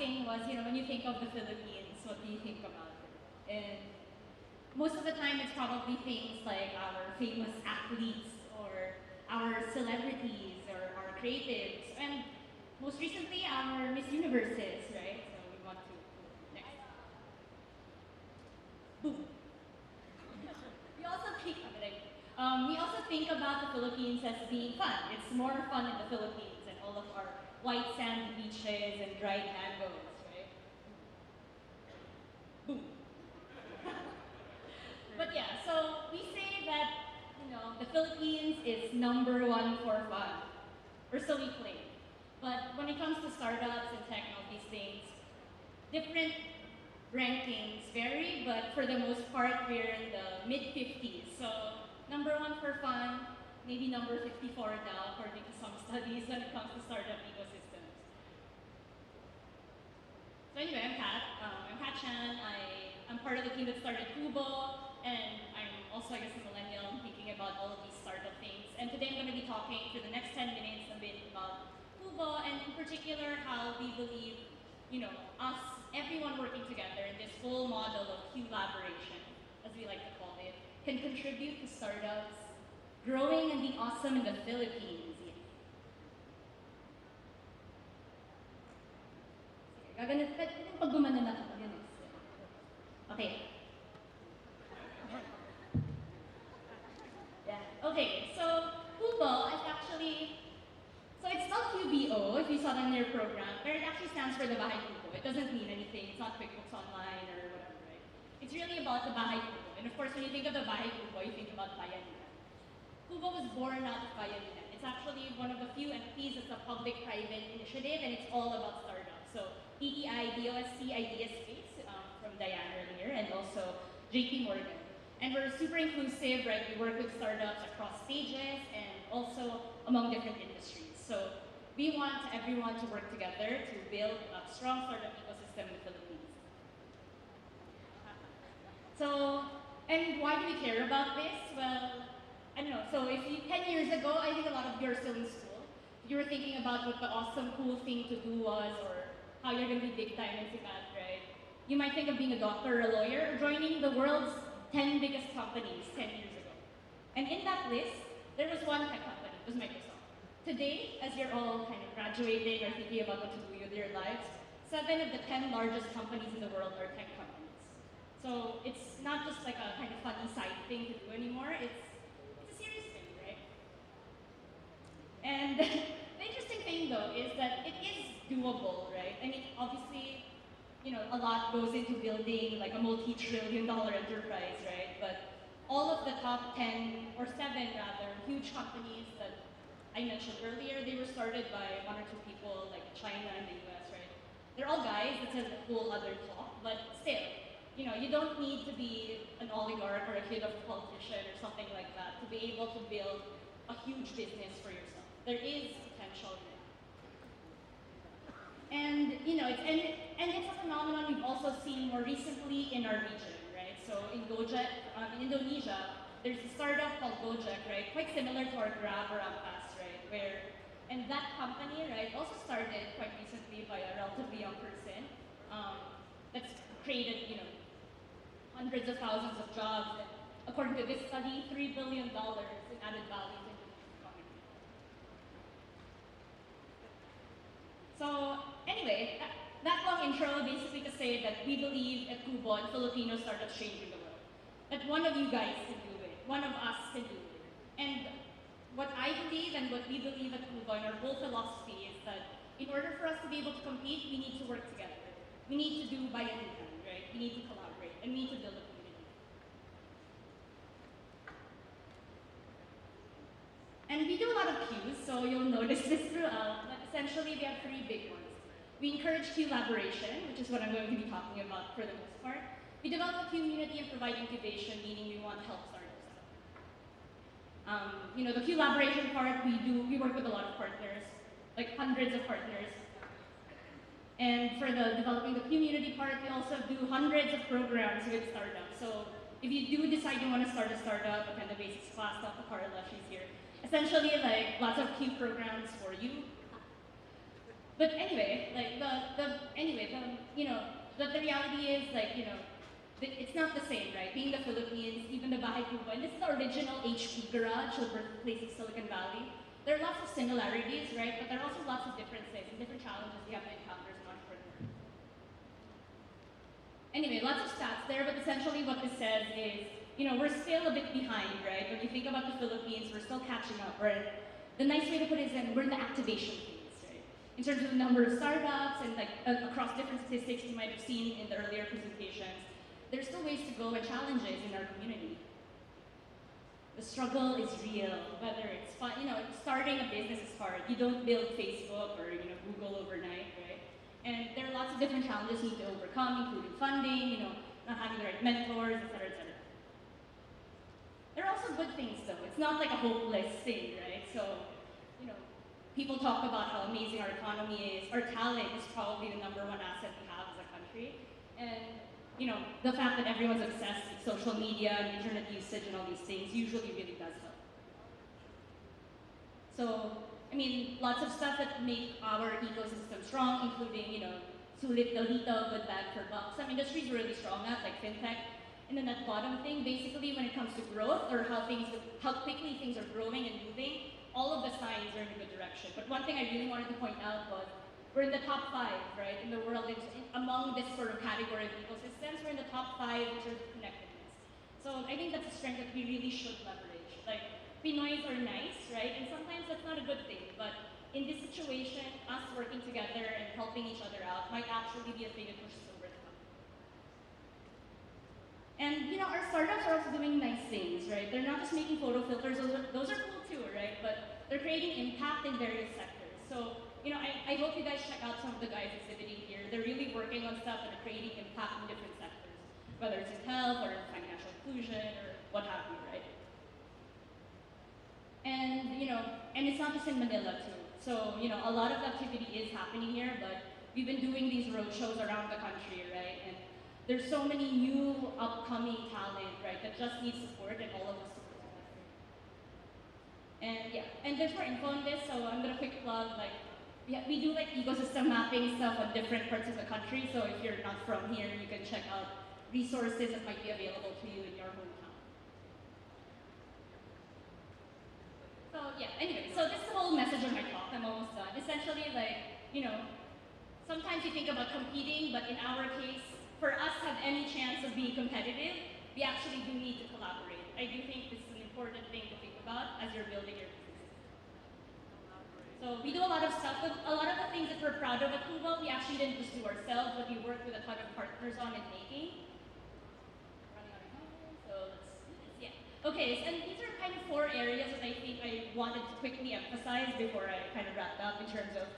asking was, when you think of the Philippines, what do you think about it? And most of the time, it's probably things like our famous athletes or our celebrities or our creatives, and most recently, our Miss Universes, right? So we want to next. Boom. We also think about the Philippines as being fun. It's more fun in the Philippines and all of our white sand beaches and dried mangoes, right? Boom. But yeah, so we say that, the Philippines is number one for fun, or so we claim. But when it comes to startups and tech and all these things, different rankings vary, but for the most part, we're in the mid-50s. So number one for fun, maybe number 54 now, according to some studies when it comes to startup ecosystems. So anyway, I'm Kat Chan. I'm part of the team that started QBO, and I'm also, I guess, a millennial thinking about all of these startup things. And today I'm going to be talking for the next 10 minutes a bit about QBO, and in particular how we believe, us, everyone working together in this whole model of collaboration, as we like to call it, can contribute to startups growing and be awesome in the Philippines. Okay. Yeah. Okay, so QBO is actually, so it's not QBO if you saw that in your program, but it actually stands for the Bahay Kubo. It doesn't mean anything. It's not QuickBooks Online or whatever, right? It's really about the Bahay Kubo. And of course, when you think of the Bahay Kubo, you think about Bayanihan. QBO was born out of Bayanihan. It's actually one of the few entities that's a public-private initiative, and it's all about startups. So PTI, DOST, Idea Space from Diane earlier, and also JP Morgan. And we're super inclusive, right? We work with startups across stages and also among different industries. So we want everyone to work together to build a strong startup ecosystem in the Philippines. So, and why do we care about this? Well, I don't know. So if you, 10 years ago, I think a lot of you are still in school. You were thinking about what the awesome, cool thing to do was, or how you're going to be big time in Sikat, right? You might think of being a doctor or a lawyer, or joining the world's 10 biggest companies 10 years ago. And in that list, there was one tech company, it was Microsoft. Today, as you're all kind of graduating or thinking about what to do with your lives, 7 of the 10 largest companies in the world are tech companies. So it's not just like a kind of funny side thing to do anymore, it's a serious thing, right? And the interesting thing though is that it is doable, right? I mean, obviously, a lot goes into building like a multi-trillion-dollar enterprise, right? But all of the top 10, or 7 rather, huge companies that I mentioned earlier, they were started by 1 or 2 people, like China and the US, right? They're all guys, that's a whole other talk, but still, you don't need to be an oligarch or a kid of a politician or something like that to be able to build a huge business for yourself. There is potential in it. And it's a phenomenon we've also seen more recently in our region, right? So in Gojek, in Indonesia, there's a startup called Gojek, right? Quite similar to our Grab or Ampas, right? And that company, right, also started quite recently by a relatively young person that's created, hundreds of thousands of jobs. And according to this study, $3 billion in added value to the economy. So anyway, that long intro basically to say that we believe at QBO and Filipino startups changing the world. That one of you guys can do it. One of us can do it. And what I believe and what we believe at QBO and our whole philosophy is that in order for us to be able to compete, we need to work together. We need to do Bayanihan, right? We need to collaborate and we need to build a community. And we do a lot of Qs, so you'll notice this throughout, but essentially we have 3 big ones. We encourage collaboration, which is what I'm going to be talking about for the most part. We develop a community and provide incubation, meaning we want to help startups out. The collaboration part, we work with a lot of partners, like hundreds of partners. And for the developing the community part, we also do hundreds of programs with startups. So if you do decide you want to start a startup, attend the basics class, talk to Carla, she's here. Essentially, like lots of Q programs for you. But anyway, like the reality is like, it's not the same, right? Being the Philippines, even the Bahay Kubo, and this is the original HP garage, the birthplace of Silicon Valley. There are lots of similarities, right? But there are also lots of differences and different challenges we have to encounter as an entrepreneur. Anyway, lots of stats there, but essentially what this says is, we're still a bit behind, right? When you think about the Philippines, we're still catching up, right? The nice way to put it is that we're in the activation phase, right? In terms of the number of startups and like across different statistics you might have seen in the earlier presentations, there's still ways to go and challenges in our community. The struggle is real, whether it's fun, starting a business is hard. You don't build Facebook or Google overnight, right? And there are lots of different challenges you need to overcome, including funding, not having the right mentors, etc., etc. There are also good things though. It's not like a hopeless thing, right? So, people talk about how amazing our economy is. Our talent is probably the number one asset we have as a country. And, the fact that everyone's obsessed with social media and internet usage and all these things usually really does help. So, lots of stuff that make our ecosystem strong, including, sulit dalito, good bag for buck. Some industries are really strong at, like fintech. And then that bottom thing, basically when it comes to growth or how quickly things are growing and moving, all of the signs are in a good direction. But one thing I really wanted to point out was we're in the top 5, right, in the world among this sort of category of ecosystems. We're in the top 5 in terms of connectedness. So I think that's a strength that we really should leverage. Like, Pinoys are nice, right? And sometimes that's not a good thing, but in this situation, us working together and helping each other out might actually be a thing that pushes over the top. And our startups are also doing nice things, right? They're not just making photo filters, those are cool too, right? But they're creating impact in various sectors. So, I hope you guys check out some of the guys exhibiting here. They're really working on stuff that are creating impact in different sectors, whether it's in health or in financial inclusion or what have you, right? And, and it's not just in Manila too. So, a lot of activity is happening here, but we've been doing these roadshows around the country, right? And there's so many new upcoming talent, right, that just needs support and all of us support together. And yeah, and there's more info on this, so I'm gonna quick plug, like, we do like ecosystem mapping stuff on different parts of the country, so if you're not from here, you can check out resources that might be available to you in your hometown. So yeah, anyway, so this is the whole message of my talk. I'm almost done. Essentially, like, sometimes you think about competing, but in our case, for us to have any chance of being competitive, we actually do need to collaborate. I do think this is an important thing to think about as you're building your business. So we do a lot of stuff, but a lot of the things that we're proud of at QBO, we actually didn't just do ourselves, but we worked with a ton of partners on and making. Running out of time, so let's do this, yeah. Okay, and these are kind of 4 areas that I think I wanted to quickly emphasize before I kind of wrapped up in terms of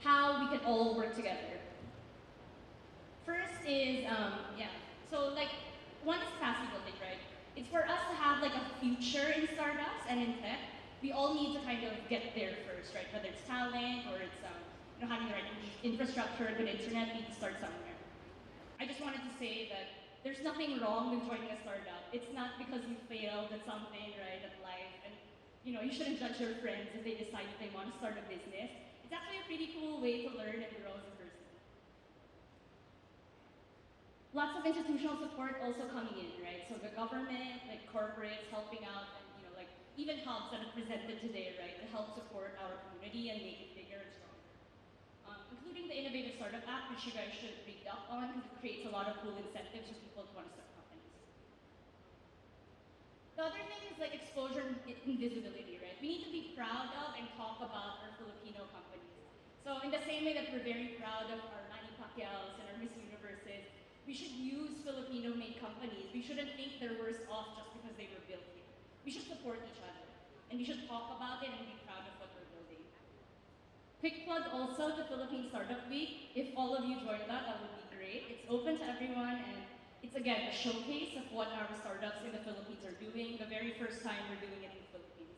how we can all work together. First is, so like, one is capacity building, right? It's for us to have like a future in startups and in tech. We all need to kind of get there first, right? Whether it's talent or it's having the right infrastructure, good internet, we need to start somewhere. I just wanted to say that there's nothing wrong with joining a startup. It's not because you failed at something, right, at life, and you shouldn't judge your friends if they decide that they want to start a business. It's actually a pretty cool way to learn and grow as a person. Lots of institutional support also coming in, right? So the government, like corporates helping out, and like even hubs that are presented today, right, to help support our community and make it bigger and stronger. Including the Innovative Startup Act, which you guys should read up on because it creates a lot of cool incentives for people to want to start companies. The other thing is like exposure and visibility, right? We need to be proud of and talk about our Filipino companies. So in the same way that we're very proud of our Manny Pacquiao's and our Miss Universes, we should use Filipino-made companies. We shouldn't think they're worse off just because they were built here. We should support each other. And we should talk about it and be proud of what we're building. Quick plug also to Philippine Startup Week. If all of you join that would be great. It's open to everyone, and it's again a showcase of what our startups in the Philippines are doing. The very first time we're doing it in the Philippines.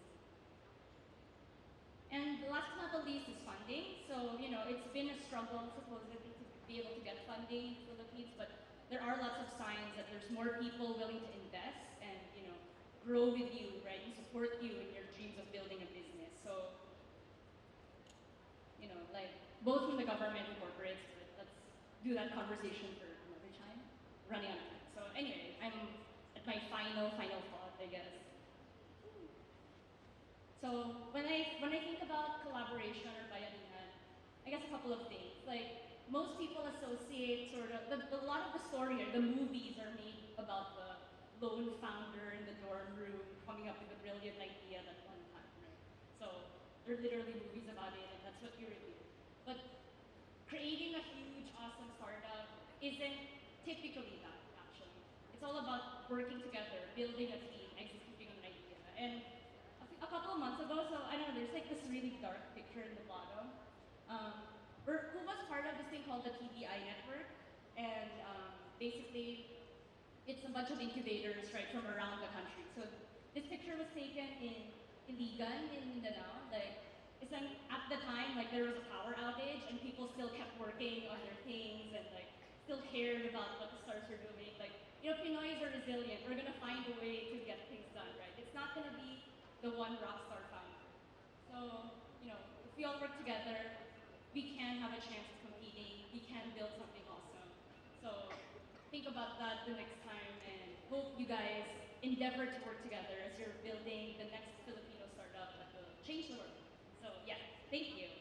And last but not the least is funding. So, it's been a struggle supposedly to be able to get funding in the Philippines, but there are lots of signs that there's more people willing to invest and, grow with you, right, and support you in your dreams of building a business. So, like, both from the government and corporates, but let's do that conversation for another time. Running out of time. So anyway, I'm at my final thought, I guess. So when I think about collaboration or bayanihan, I guess a couple of things. Like most people associate sort of a lot of the story or the movies are made about the lone founder in the dorm room coming up with a brilliant idea at one time, right? So there are literally movies about it, and that's what you review. But creating a huge, awesome startup isn't typically that, actually. It's all about working together, building a team, executing an idea. And a couple of months ago, so I don't know, there's like this really dark picture in the bottom. Who was part of this thing called the TBI network, and basically it's a bunch of incubators, right, from around the country. So this picture was taken in Iligan in Mindanao. Like, it's at the time, like there was a power outage and people still kept working on their things and like still cared about what the stars were doing. Like, you know, Pinoys are resilient. We're gonna find a way to get things done, right? It's not gonna be the one rock star founder. So, you know, if we all work together, we can have a chance of competing. We can build something awesome. So think about that the next time and hope you guys endeavor to work together as you're building the next Filipino startup that will change the world. So yeah, thank you.